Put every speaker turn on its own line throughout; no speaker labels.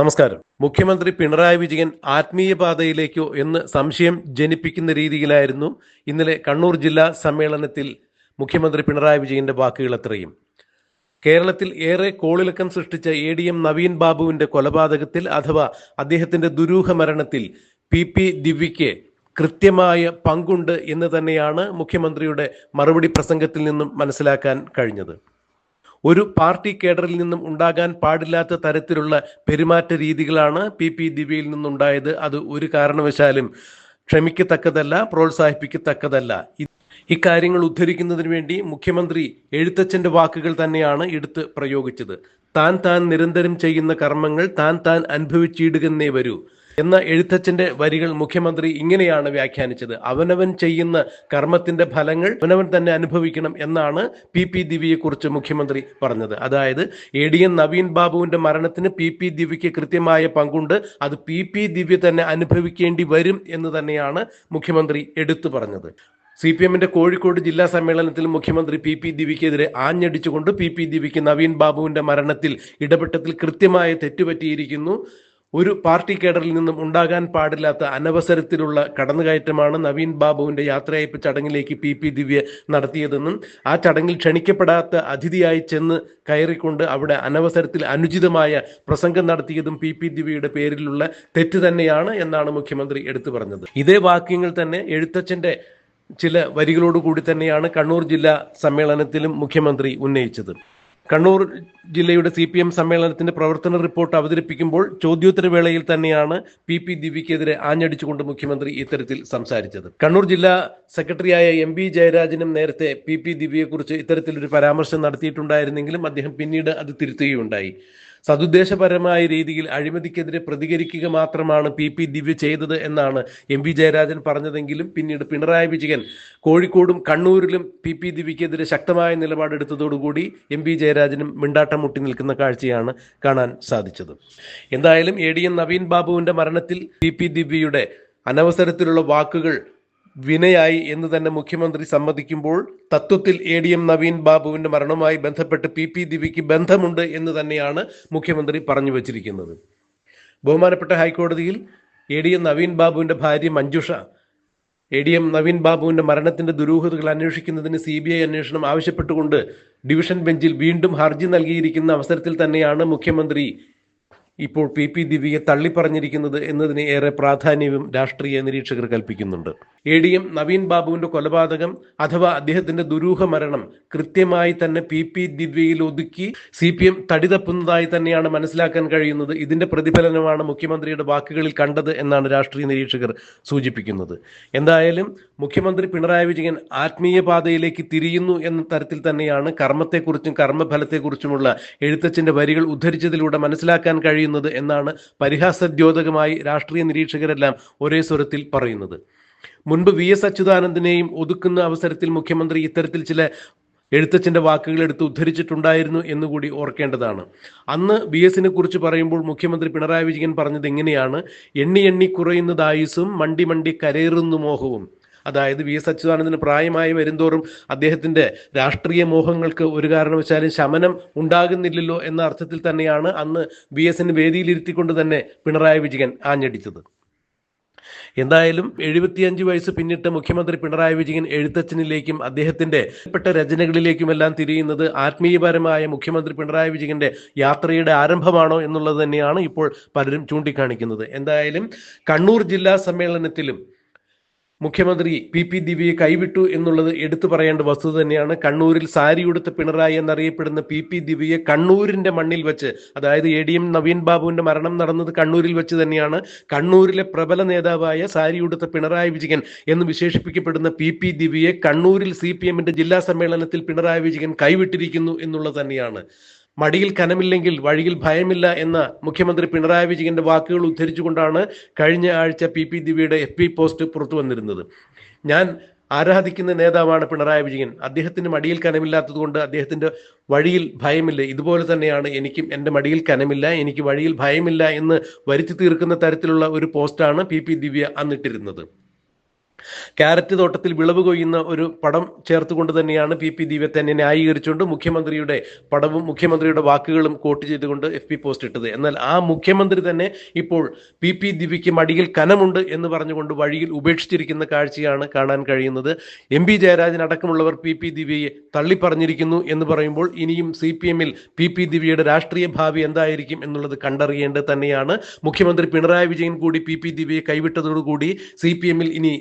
നമസ്കാരം. മുഖ്യമന്ത്രി പിണറായി വിജയൻ ആത്മീയ പാതയിലേക്കോ എന്ന് സംശയം ജനിപ്പിക്കുന്ന രീതിയിലായിരുന്നു ഇന്നലെ കണ്ണൂർ ജില്ലാ സമ്മേളനത്തിൽ മുഖ്യമന്ത്രി പിണറായി വിജയന്റെ വാക്കുകൾ അത്രയും. കേരളത്തിൽ ഏറെ കോളിളക്കം സൃഷ്ടിച്ച ADM നവീൻ ബാബുവിന്റെ കൊലപാതകത്തിൽ അഥവാ അദ്ദേഹത്തിന്റെ ദുരൂഹ മരണത്തിൽ PP ദിവ്യയ്ക്ക് കൃത്യമായ പങ്കുണ്ട് എന്ന് തന്നെയാണ് മുഖ്യമന്ത്രിയുടെ മറുപടി പ്രസംഗത്തിൽ നിന്നും മനസ്സിലാക്കാൻ കഴിഞ്ഞത്. ഒരു പാർട്ടി കേഡറിൽ നിന്നും ഉണ്ടാകാൻ പാടില്ലാത്ത തരത്തിലുള്ള പെരുമാറ്റ രീതികളാണ് PP ദിവ്യയിൽ നിന്നുണ്ടായത്. അത് ഒരു കാരണവശാലും ക്ഷമിക്കത്തക്കതല്ല, പ്രോത്സാഹിപ്പിക്കത്തക്കതല്ല. ഇക്കാര്യങ്ങൾ ഉദ്ധരിക്കുന്നതിന് വേണ്ടി മുഖ്യമന്ത്രി എഴുത്തച്ഛന്റെ വാക്കുകൾ തന്നെയാണ് എടുത്ത് പ്രയോഗിച്ചത്. താൻ നിരന്തരം ചെയ്യുന്ന കർമ്മങ്ങൾ താൻ അനുഭവിച്ചിടുകന്നേ വരൂ എന്ന എഴുത്തച്ഛന്റെ വരികൾ മുഖ്യമന്ത്രി ഇങ്ങനെയാണ് വ്യാഖ്യാനിച്ചത്. അവനവൻ ചെയ്യുന്ന കർമ്മത്തിന്റെ ഫലങ്ങൾ അവനവൻ തന്നെ അനുഭവിക്കണം എന്നാണ് PP ദിവ്യയെ കുറിച്ച് മുഖ്യമന്ത്രി പറഞ്ഞത്. അതായത് ADM നവീൻ ബാബുവിന്റെ മരണത്തിന് PP ദിവ്യയ്ക്ക് കൃത്യമായ പങ്കുണ്ട്, അത് PP ദിവ്യ തന്നെ അനുഭവിക്കേണ്ടി വരും എന്ന് തന്നെയാണ് മുഖ്യമന്ത്രി എടുത്തു പറഞ്ഞത്. CPMന്റെ കോഴിക്കോട് ജില്ലാ സമ്മേളനത്തിൽ മുഖ്യമന്ത്രി PP ദിവ്യക്കെതിരെ ആഞ്ഞടിച്ചുകൊണ്ട് PP ദിവ്യയ്ക്ക് നവീൻ ബാബുവിന്റെ മരണത്തിൽ ഇടപെട്ടതിൽ കൃത്യമായ തെറ്റുപറ്റിയിരിക്കുന്നു, ഒരു പാർട്ടി കേഡറിൽ നിന്നും ഉണ്ടാകാൻ പാടില്ലാത്ത അനവസരത്തിലുള്ള കടന്നുകയറ്റമാണ് നവീൻ ബാബുവിന്റെ യാത്രയയപ്പ് ചടങ്ങിലേക്ക് PP ദിവ്യ നടത്തിയതെന്നും ആ ചടങ്ങിൽ ക്ഷണിക്കപ്പെടാത്ത അതിഥിയായി ചെന്ന് കയറിക്കൊണ്ട് അവിടെ അനവസരത്തിൽ അനുചിതമായ പ്രസംഗം നടത്തിയതും PP ദിവ്യയുടെ പേരിലുള്ള തെറ്റ് തന്നെയാണ് എന്നാണ് മുഖ്യമന്ത്രി എടുത്തു പറഞ്ഞത്. ഇതേ വാക്യങ്ങൾ തന്നെ എഴുത്തച്ഛന്റെ ചില വരികളോടുകൂടി തന്നെയാണ് കണ്ണൂർ ജില്ലാ സമ്മേളനത്തിലും മുഖ്യമന്ത്രി ഉന്നയിച്ചത്. കണ്ണൂർ ജില്ലയുടെ CPM സമ്മേളനത്തിന്റെ പ്രവർത്തന റിപ്പോർട്ട് അവതരിപ്പിക്കുമ്പോൾ ചോദ്യോത്തരവേളയിൽ തന്നെയാണ് PP ദിവ്യക്കെതിരെ ആഞ്ഞടിച്ചുകൊണ്ട് മുഖ്യമന്ത്രി ഇത്തരത്തിൽ സംസാരിച്ചത്. കണ്ണൂർ ജില്ലാ സെക്രട്ടറിയായ MB ജയരാജനും നേരത്തെ PP ദിവ്യയെക്കുറിച്ച് ഇത്തരത്തിലൊരു പരാമർശം നടത്തിയിട്ടുണ്ടായിരുന്നെങ്കിലും അദ്ദേഹം പിന്നീട് അത് തിരുത്തുകയുണ്ടായി. സതുദ്ദേശപരമായ രീതിയിൽ അഴിമതിക്കെതിരെ പ്രതികരിക്കുക മാത്രമാണ് PP ദിവ്യ ചെയ്തത് എന്നാണ് MB ജയരാജൻ പറഞ്ഞതെങ്കിലും പിന്നീട് പിണറായി വിജയൻ കോഴിക്കോടും കണ്ണൂരിലും PP ദിവ്യക്കെതിരെ ശക്തമായ നിലപാടെടുത്തതോടുകൂടി MB ജയരാജനും മിണ്ടാട്ടം മുട്ടി നിൽക്കുന്ന കാഴ്ചയാണ് കാണാൻ സാധിച്ചത്. എന്തായാലും ADM നവീൻ ബാബുവിന്റെ മരണത്തിൽ PP ദിവ്യയുടെ അനവസരത്തിലുള്ള വാക്കുകൾ വിനയായി എന്ന് തന്നെ മുഖ്യമന്ത്രി സമ്മതിക്കുമ്പോൾ തത്വത്തിൽ ADM നവീൻ ബാബുവിന്റെ മരണവുമായി ബന്ധപ്പെട്ട് PP ദിവ്യയ്ക്ക് ബന്ധമുണ്ട് എന്ന് തന്നെയാണ് മുഖ്യമന്ത്രി പറഞ്ഞു വച്ചിരിക്കുന്നത്. ബഹുമാനപ്പെട്ട ഹൈക്കോടതിയിൽ ADM നവീൻ ബാബുവിന്റെ ഭാര്യ മഞ്ജുഷ ADM നവീൻ ബാബുവിന്റെ മരണത്തിന്റെ ദുരൂഹതകൾ അന്വേഷിക്കുന്നതിന് CBI അന്വേഷണം ആവശ്യപ്പെട്ടുകൊണ്ട് ഡിവിഷൻ ബെഞ്ചിൽ വീണ്ടും ഹർജി നൽകിയിരിക്കുന്ന അവസരത്തിൽ തന്നെയാണ് മുഖ്യമന്ത്രി ഇപ്പോൾ PP ദിവ്യയെ തള്ളിപ്പറഞ്ഞിരിക്കുന്നത് എന്നതിന് ഏറെ പ്രാധാന്യവും രാഷ്ട്രീയ നിരീക്ഷകർ കൽപ്പിക്കുന്നുണ്ട്. ADM നവീൻ ബാബുവിന്റെ കൊലപാതകം അഥവാ അദ്ദേഹത്തിന്റെ ദുരൂഹ മരണം കൃത്യമായി തന്നെ PP ദിവ്യയിൽ ഒതുക്കി CPM തടിതപ്പുന്നതായി തന്നെയാണ് മനസ്സിലാക്കാൻ കഴിയുന്നത്. ഇതിന്റെ പ്രതിഫലനമാണ് മുഖ്യമന്ത്രിയുടെ വാക്കുകളിൽ കണ്ടത് എന്നാണ് രാഷ്ട്രീയ നിരീക്ഷകർ സൂചിപ്പിക്കുന്നത്. എന്തായാലും മുഖ്യമന്ത്രി പിണറായി വിജയൻ ആത്മീയ പാതയിലേക്ക് തിരിയുന്നു എന്ന തരത്തിൽ തന്നെയാണ് കർമ്മത്തെക്കുറിച്ചും കർമ്മഫലത്തെക്കുറിച്ചുമുള്ള എഴുത്തച്ഛന്റെ വരികൾ ഉദ്ധരിച്ചതിലൂടെ മനസ്സിലാക്കാൻ കഴിയുന്നത് എന്നാണ് പരിഹാസദ്യോതകമായി രാഷ്ട്രീയ നിരീക്ഷകരെല്ലാം ഒരേ സ്വരത്തിൽ പറയുന്നത്. മുൻപ് VS അച്യുതാനന്ദനെയും ഒതുക്കുന്ന അവസരത്തിൽ മുഖ്യമന്ത്രി ഇത്തരത്തിൽ ചില എഴുത്തച്ഛന്റെ വാക്കുകൾ എടുത്ത് ഉദ്ധരിച്ചിട്ടുണ്ടായിരുന്നു എന്നുകൂടി ഓർക്കേണ്ടതാണ്. അന്ന് VSനെ കുറിച്ച് പറയുമ്പോൾ മുഖ്യമന്ത്രി പിണറായി വിജയൻ പറഞ്ഞത് എങ്ങനെയാണ്: എണ്ണി എണ്ണി കുറയുന്നത് ആയുസ്സും മണ്ടി മണ്ടി കരേറുന്നു മോഹവും. അതായത് VS അച്യുതാനന്ദന് പ്രായമായി വരുന്തോറും അദ്ദേഹത്തിന്റെ രാഷ്ട്രീയ മോഹങ്ങൾക്ക് ഒരു കാരണവശാലും ശമനം ഉണ്ടാകുന്നില്ലല്ലോ എന്ന അർത്ഥത്തിൽ തന്നെയാണ് അന്ന് VSന് വേദിയിലിരുത്തിക്കൊണ്ട് തന്നെ പിണറായി വിജയൻ ആഞ്ഞടിച്ചത്. എന്തായാലും 75 വയസ്സ് പിന്നിട്ട് മുഖ്യമന്ത്രി പിണറായി വിജയൻ എഴുത്തച്ഛനിലേക്കും അദ്ദേഹത്തിന്റെ പെട്ട രചനകളിലേക്കുമെല്ലാം തിരിയുന്നത് ആത്മീയപരമായ മുഖ്യമന്ത്രി പിണറായി വിജയന്റെ യാത്രയുടെ ആരംഭമാണോ എന്നുള്ളത് തന്നെയാണ് ഇപ്പോൾ പലരും ചൂണ്ടിക്കാണിക്കുന്നത്. എന്തായാലും കണ്ണൂർ ജില്ലാ സമ്മേളനത്തിലും മുഖ്യമന്ത്രി PP ദിവ്യയെ കൈവിട്ടു എന്നുള്ളത് എടുത്തു പറയേണ്ട വസ്തുത തന്നെയാണ്. കണ്ണൂരിൽ സാരിയുടുത്ത പിണറായി എന്നറിയപ്പെടുന്ന PP ദിവ്യയെ കണ്ണൂരിന്റെ മണ്ണിൽ വെച്ച്, അതായത് ADM നവീൻ ബാബുവിന്റെ മരണം നടന്നത് കണ്ണൂരിൽ വെച്ച് തന്നെയാണ്. കണ്ണൂരിലെ പ്രബല നേതാവായ സാരിയുടുത്ത പിണറായി വിജയൻ എന്ന് വിശേഷിപ്പിക്കപ്പെടുന്ന PP ദിവ്യയെ കണ്ണൂരിൽ CPMന്റെ ജില്ലാ സമ്മേളനത്തിൽ പിണറായി വിജയൻ കൈവിട്ടിരിക്കുന്നു എന്നുള്ളത് തന്നെയാണ്. മടിയിൽ കനമില്ലെങ്കിൽ വഴിയിൽ ഭയമില്ല എന്ന മുഖ്യമന്ത്രി പിണറായി വിജയന്റെ വാക്കുകൾ ഉദ്ധരിച്ചുകൊണ്ടാണ് കഴിഞ്ഞ ആഴ്ച PP ദിവ്യയുടെ FB പോസ്റ്റ് പുറത്തു വന്നിരുന്നത്. ഞാൻ ആരാധിക്കുന്ന നേതാവാണ് പിണറായി വിജയൻ, അദ്ദേഹത്തിന് മടിയിൽ കനമില്ലാത്തത് കൊണ്ട് അദ്ദേഹത്തിന്റെ വഴിയിൽ ഭയമില്ല, ഇതുപോലെ തന്നെയാണ് എനിക്കും എൻ്റെ മടിയിൽ കനമില്ല, എനിക്ക് വഴിയിൽ ഭയമില്ല എന്ന് വരുത്തി തീർക്കുന്ന തരത്തിലുള്ള ഒരു പോസ്റ്റാണ് PP ദിവ്യ അന്നിട്ടിരുന്നത്. ക്യാരറ്റ് തോട്ടത്തിൽ വിളവ് കൊയ്യുന്ന ഒരു പടം ചേർത്തുകൊണ്ട് തന്നെയാണ് പി ദിവ്യ തന്നെ ന്യായീകരിച്ചുകൊണ്ട് മുഖ്യമന്ത്രിയുടെ പടവും മുഖ്യമന്ത്രിയുടെ വാക്കുകളും കോട്ട് ചെയ്തുകൊണ്ട് FB പോസ്റ്റ് ഇട്ടത്. എന്നാൽ ആ മുഖ്യമന്ത്രി തന്നെ ഇപ്പോൾ പി ദിവ്യയ്ക്ക് മടിയിൽ കനമുണ്ട് എന്ന് പറഞ്ഞുകൊണ്ട് വഴിയിൽ ഉപേക്ഷിച്ചിരിക്കുന്ന കാഴ്ചയാണ് കാണാൻ കഴിയുന്നത്. MP ജയരാജൻ അടക്കമുള്ളവർ പി ദിവ്യയെ തള്ളിപ്പറഞ്ഞിരിക്കുന്നു എന്ന് പറയുമ്പോൾ ഇനിയും CPM-ൽ പി ദിവ്യയുടെ രാഷ്ട്രീയ ഭാവി എന്തായിരിക്കും എന്നുള്ളത് കണ്ടറിയേണ്ടത് തന്നെയാണ്. മുഖ്യമന്ത്രി പിണറായി വിജയൻ കൂടി പി ദിവ്യയെ കൈവിട്ടതോടുകൂടി CPM-ൽ ഇനി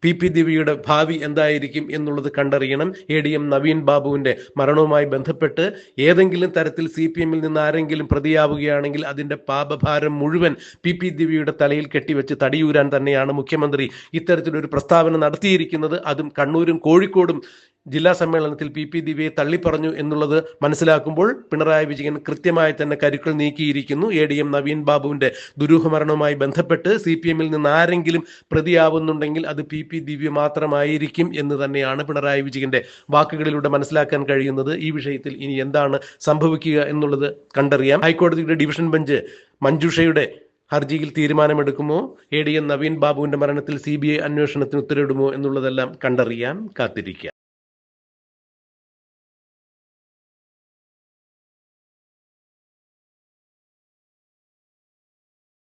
പി ദിവ്യയുടെ ഭാവി എന്തായിരിക്കും എന്നുള്ളത് കണ്ടറിയണം. ADM നവീൻ ബാബുവിന്റെ മരണവുമായി ബന്ധപ്പെട്ട് ഏതെങ്കിലും തരത്തിൽ CPM-ൽ നിന്ന് ആരെങ്കിലും പ്രതിയാവുകയാണെങ്കിൽ അതിന്റെ പാപഭാരം മുഴുവൻ പി ദിവ്യയുടെ തലയിൽ കെട്ടിവെച്ച് തടിയൂരാൻ തന്നെയാണ് മുഖ്യമന്ത്രി ഇത്തരത്തിലൊരു പ്രസ്താവന നടത്തിയിരിക്കുന്നത്. അതും കണ്ണൂരും കോഴിക്കോടും ജില്ലാ സമ്മേളനത്തിൽ പി ദിവ്യയെ തള്ളിപ്പറഞ്ഞു എന്നുള്ളത് മനസ്സിലാക്കുമ്പോൾ പിണറായി വിജയൻ കൃത്യമായി തന്നെ കരുക്കൾ നീക്കിയിരിക്കുന്നു. ADM നവീൻ ബാബുവിന്റെ ദുരൂഹമരണവുമായി ബന്ധപ്പെട്ട് CPM-ൽ നിന്ന് ആരെങ്കിലും പ്രതിയാവുന്നുണ്ടെങ്കിൽ അത് പി ദിവ്യ മാത്രമായിരിക്കും എന്ന് തന്നെയാണ് പിണറായി വിജയന്റെ വാക്കുകളിലൂടെ മനസ്സിലാക്കാൻ കഴിയുന്നത്. ഈ വിഷയത്തിൽ ഇനി എന്താണ് സംഭവിക്കുക എന്നുള്ളത് കണ്ടറിയാം. ഹൈക്കോടതിയുടെ ഡിവിഷൻ ബെഞ്ച് മഞ്ജുഷയുടെ ഹർജിയിൽ തീരുമാനമെടുക്കുമോ? ADM നവീൻ ബാബുവിന്റെ മരണത്തിൽ CBI അന്വേഷണത്തിന് ഉത്തരവിടുമോ എന്നുള്ളതെല്ലാം കണ്ടറിയാൻ കാത്തിരിക്കുക.